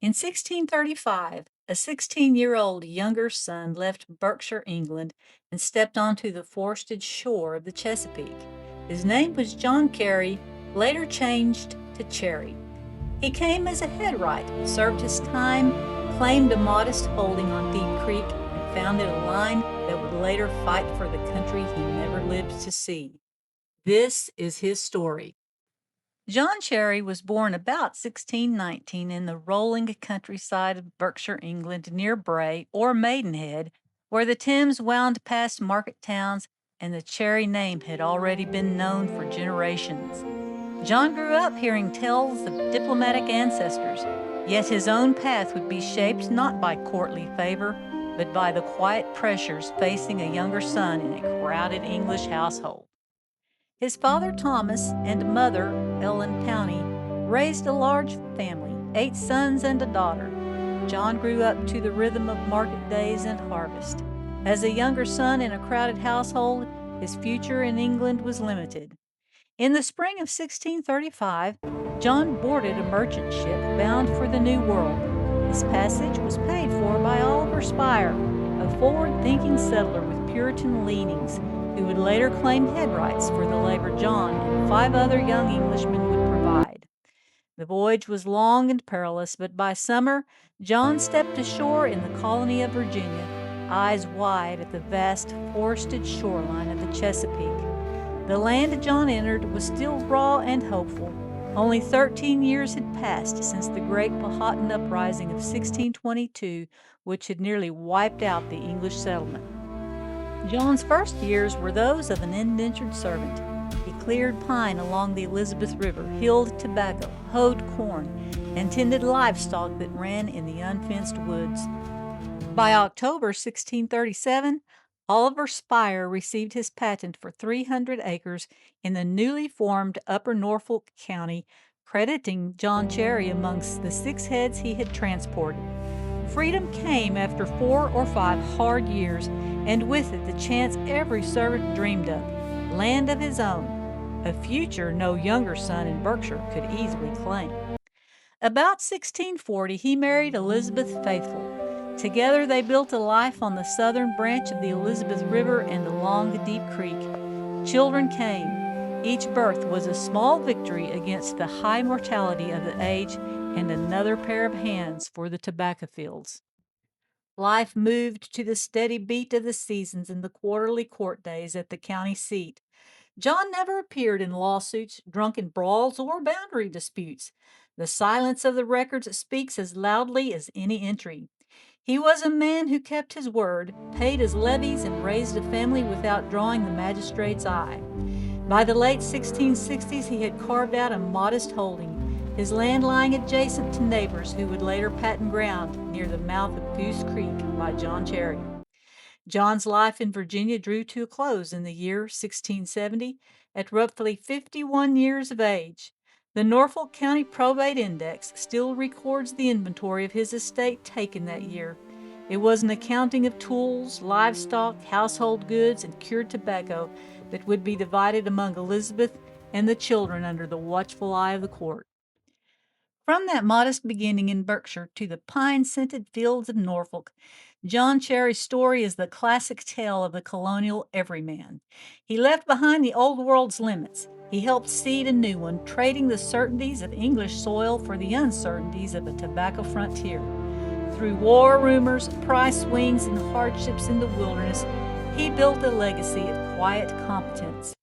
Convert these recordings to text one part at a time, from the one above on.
In 1635, a 16-year-old younger son left Berkshire, England, and stepped onto the forested shore of the Chesapeake. His name was John Carey, later changed to Cherry. He came as a headright, served his time, claimed a modest holding on Deep Creek, and founded a line that would later fight for the country he never lived to see. This is his story. John Cherry was born about 1619 in the rolling countryside of Berkshire, England, near Bray or Maidenhead, where the Thames wound past market towns and the Cherry name had already been known for generations. John grew up hearing tales of diplomatic ancestors, yet his own path would be shaped not by courtly favor, but by the quiet pressures facing a younger son in a crowded English household. His father, Thomas, and mother, Ellen Powney, raised a large family, 8 sons and a daughter. John grew up to the rhythm of market days and harvest. As a younger son in a crowded household, his future in England was limited. In the spring of 1635, John boarded a merchant ship bound for the New World. His passage was paid for by Oliver Sprye, a forward-thinking settler with Puritan leanings, who would later claim headrights for the labor John and 5 other young Englishmen would provide. The voyage was long and perilous, but by summer, John stepped ashore in the colony of Virginia, eyes wide at the vast forested shoreline of the Chesapeake. The land John entered was still raw and hopeful. Only 13 years had passed since the great Powhatan uprising of 1622, which had nearly wiped out the English settlement. John's first years were those of an indentured servant. He cleared pine along the Elizabeth River, hilled tobacco, hoed corn, and tended livestock that ran in the unfenced woods. By October 1637, Oliver Sprye received his patent for 300 acres in the newly formed Upper Norfolk County, crediting John Cherry amongst the 6 heads he had transported. Freedom came after 4 or 5 hard years, and with it the chance every servant dreamed of, land of his own, a future no younger son in Berkshire could easily claim. About 1640, he married Elizabeth Faithful. Together they built a life on the southern branch of the Elizabeth River and along Deep Creek. Children came. Each birth was a small victory against the high mortality of the age and another pair of hands for the tobacco fields. Life moved to the steady beat of the seasons and the quarterly court days at the county seat. John never appeared in lawsuits, drunken brawls, or boundary disputes. The silence of the records speaks as loudly as any entry. He was a man who kept his word, paid his levies, and raised a family without drawing the magistrate's eye. By the late 1660s, he had carved out a modest holding, his land lying adjacent to neighbors who would later patent ground near the mouth of Goose Creek by John Cherry. John's life in Virginia drew to a close in the year 1670 at roughly 51 years of age. The Norfolk County Probate Index still records the inventory of his estate taken that year. It was an accounting of tools, livestock, household goods, and cured tobacco that would be divided among Elizabeth and the children under the watchful eye of the court. From that modest beginning in Berkshire to the pine-scented fields of Norfolk, John Cherry's story is the classic tale of the colonial everyman. He left behind the old world's limits. He helped seed a new one, trading the certainties of English soil for the uncertainties of a tobacco frontier. Through war rumors, price swings, and hardships in the wilderness, he built a legacy of quiet competence.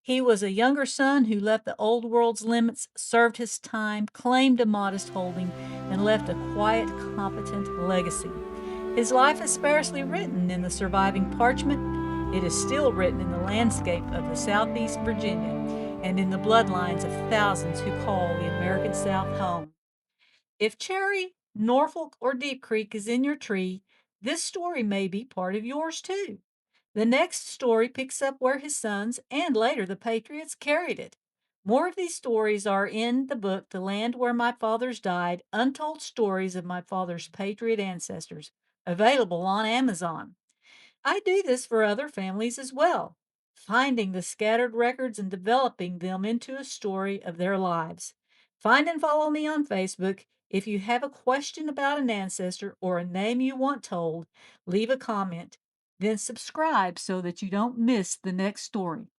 He was a younger son who left the old world's limits, served his time, claimed a modest holding, and left a quiet, competent legacy. His life is sparsely written in the surviving parchment. It is still written in the landscape of the Southeast Virginia and in the bloodlines of thousands who call the American South home. If Cherry, Norfolk, or Deep Creek is in your tree, this story may be part of yours too. The next story picks up where his sons, and later the Patriots, carried it. More of these stories are in the book The Land Where My Fathers Died, Untold Stories of My Father's Patriot Ancestors, available on Amazon. I do this for other families as well, finding the scattered records and developing them into a story of their lives. Find and follow me on Facebook. If you have a question about an ancestor or a name you want told, leave a comment. Then subscribe so that you don't miss the next story.